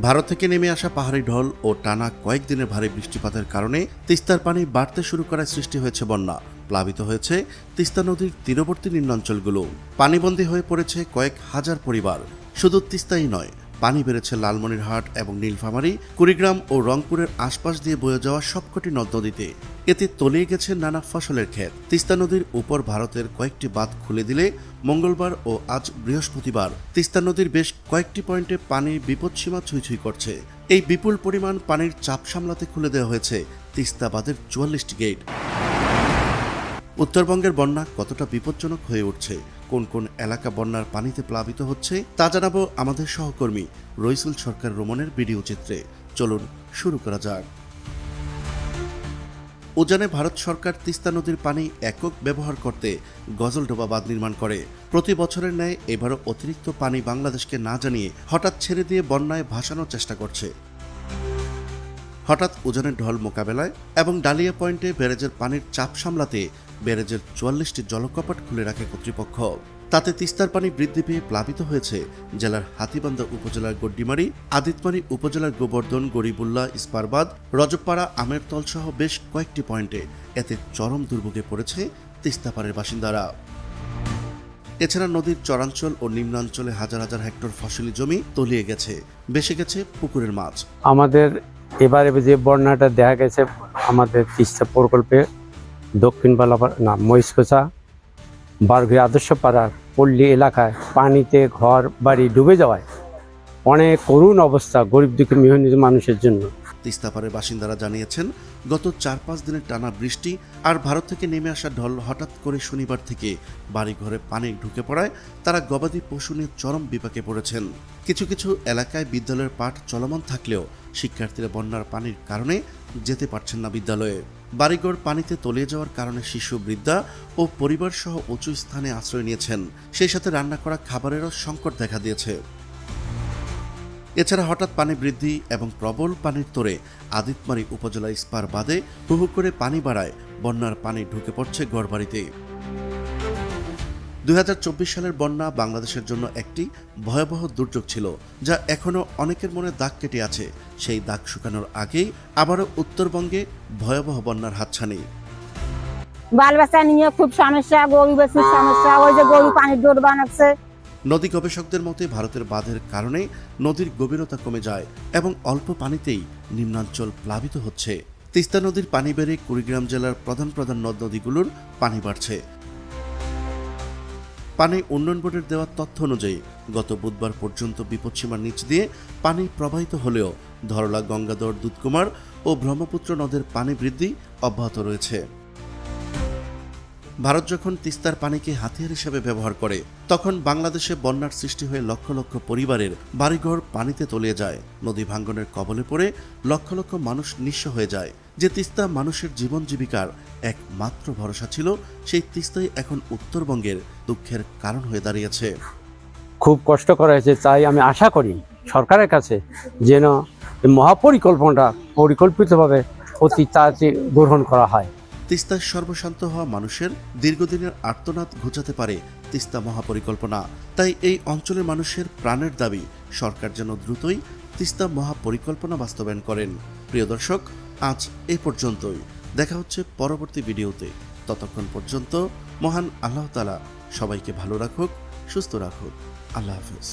ভারত থেকে নেমে আসা পাহাড়ি ঢল ও টানা কয়েকদিনের ভারী বৃষ্টিপাতের কারণে তিস্তার পানি বাড়তে শুরু করায় সৃষ্টি হয়েছে বন্যা। প্লাবিত হয়েছে তিস্তা নদীর তীরবর্তী নিম্নাঞ্চলগুলো। পানিবন্দী হয়ে পড়েছে কয়েক হাজার পরিবার। শুধু তিস্তাই নয়, পানি বেড়েছে লালমনিরহাট এবং নীলফামারী, কুড়িগ্রাম ও রংপুরের আশপাশ দিয়ে বয়ে যাওয়া সবকটি নদ নদীতে। এতে তলিয়ে গেছে নানা ফসলের ক্ষেত। তিস্তা নদীর উপর ভারতের কয়েকটি বাঁধ খুলে দিলে মঙ্গলবার ও আজ বৃহস্পতিবার তিস্তা নদীর বেশ কয়েকটি পয়েন্টে পানির বিপদসীমা ছুঁই করছে। এই বিপুল পরিমাণ পানির চাপ সামলাতে খুলে দেওয়া হয়েছে তিস্তা বাঁধের 44টি গেট। উত্তরবঙ্গের বন্যা কতটা বিপজ্জনক হয়ে উঠছে, কোন কোন এলাকা বন্যার পানিতে প্লাবিত হচ্ছে, তা জানাবো আমাদের সহকর্মী রইসুল সরকার রোমনের ভিডিও চিত্রে। চলুন শুরু করা যাক। উজানে ভারত সরকার তিস্তা নদীর পানি একক ব্যবহার করতে গজলডোবা বাঁধ নির্মাণ করে। প্রতি বছরের ন্যায় এবারও অতিরিক্ত পানি বাংলাদেশকে না জানিয়ে হঠাৎ ছেড়ে দিয়ে বন্যায় ভাসানোর চেষ্টা করছে। হঠাৎ উজানের ঢল মোকাবেলায় এবং ডালিয়া পয়েন্টে ব্যারেজের পানির চাপ সামলাতে ব্যারেজের 44টি জলকপাট খুলে রাখে কর্তৃপক্ষ। তাতে তিস্তার পানি বৃদ্ধি পেয়ে প্লাবিত হয়েছে জেলার হাতীবান্ধা উপজেলার গড্ডিমারি, আদিতমারি উপজেলার গোবর্ধন, গরিবুল্লাহ, ইস্পারবাদ, রজবপাড়া, আমেরতল সহ বেশ কয়েকটি পয়েন্টে। এতে চরম দুর্ভোগে পড়েছে তিস্তাপাড়ের বাসিন্দারা। এছাড়া নদীর চরাঞ্চল ও নিম্নাঞ্চলে হাজার হাজার হেক্টর ফসলি জমি তলিয়ে গেছে, বেসে গেছে পুকুরের মাছ। আমাদের এবারে যে বন্যাটা দেখা গেছে আমাদের তিস্তা প্রকল্পে দক্ষিণ মহিষকোচা, বারঘি আদর্শপাড়া পল্লী এলাকায় পানিতে ঘর বাড়ি ডুবে যাওয়ায় অনেক করুণ অবস্থা গরিব দুঃখী মেহনত মানুষের জন্য। তিস্তাপাড়ের বাসিন্দারা জানিয়েছেন, গত 4-5 দিনের টানা বৃষ্টি আর ভারত থেকে নেমে আসা ঢল হঠাৎ করে শনিবার থেকে বাড়িঘরে পানি ঢুকে পড়ায় তারা গবাদি পশু নিয়ে চরম বিপাকে পড়েছেন। কিছু কিছু এলাকায় বিদ্যালয়ের পাঠ চলমান থাকলেও শিক্ষার্থীরা বন্যার পানির কারণে যেতে পারছেন না বিদ্যালয়ে। বাড়িঘর পানিতে তলিয়ে যাওয়ার কারণে শিশু, বৃদ্ধা ও পরিবার সহ উঁচু স্থানে আশ্রয় নিয়েছেন। সেই সাথে রান্না করা খাবারেরও সংকট দেখা দিয়েছে। এছাড়া হঠাৎ পানি বৃদ্ধি এবং প্রবল পানির তোড়ে আদিতমারি উপজেলা ইস্পার বাঁধে হুহু করে পানি বাড়ায় বন্যার পানি ঢুকে পড়ছে ঘরবাড়িতে। 2024 সালের বন্যা বাংলাদেশের জন্য একটি ভয়াবহ দুর্যোগ ছিল, যা এখনো অনেকের মনে দাগ কেটে আছে। সেই দাগ শুকানোর আগেই আবারও উত্তরবঙ্গে ভয়াবহ বন্যার হাতছানি। বাল বাচ্চা নিয়ে খুব সমস্যা, গরিবের খুব সমস্যা, ওই যে গরু পানির ডোর বানাচ্ছে। নদী গবেষকদের মতে ভারতের বাঁধের কারণে নদীর গভীরতা কমে যায় এবং অল্প পানিতেই নিম্নাঞ্চল প্লাবিত হচ্ছে। তিস্তা নদীর পানি বেড়ে কুড়িগ্রাম জেলার প্রধান প্রধান নদ নদীগুলোর পানি বাড়ছে। পানি উন্নয়ন বোর্ডের দেওয়া তথ্য অনুযায়ী গত বুধবার পর্যন্ত বিপদসীমার নিচ দিয়ে পানি প্রবাহিত হলেও ধরলা, গঙ্গাধর, দুধকুমার ও ব্রহ্মপুত্র নদের পানি বৃদ্ধি অব্যাহত রয়েছে। ভারত যখন তিস্তার পানিকে হাতিয়ার হিসেবে ব্যবহার করে, তখন বাংলাদেশে বন্যার সৃষ্টি হয়ে লক্ষ লক্ষ পরিবারের বাড়িঘর পানিতে তলিয়ে যায়। নদী ভাঙ্গনের কবলে পড়ে লক্ষ লক্ষ মানুষ নিঃস্ব হয়ে যায়। যে তিস্তা মানুষের জীবন জীবিকার একমাত্র ভরসা ছিল, সেই তিস্তাই এখন উত্তরবঙ্গের দুঃখের কারণ হয়ে দাঁড়িয়েছে। খুব কষ্ট করা হয়েছে, তাই আমি আশা করি সরকারের কাছে যেন মহাপরিকল্পনাটা পরিকল্পিতভাবে অতি তাড়াতাড়ি গ্রহণ করা হয়। তিস্তায় সর্বশান্ত হওয়া মানুষের দীর্ঘদিনের আর্তনাদ ঘুচাতে পারে তিস্তা মহাপরিকল্পনা। তাই এই অঞ্চলের মানুষের প্রাণের দাবি সরকার যেন দ্রুতই তিস্তা মহাপরিকল্পনা বাস্তবায়ন করেন। প্রিয় দর্শক, আজ এই পর্যন্তই। দেখা হচ্ছে পরবর্তী ভিডিওতে। ততক্ষণ পর্যন্ত মহান আল্লাহ তাআলা সবাইকে ভালো রাখুক, সুস্থ রাখুক। আল্লাহ হাফেজ।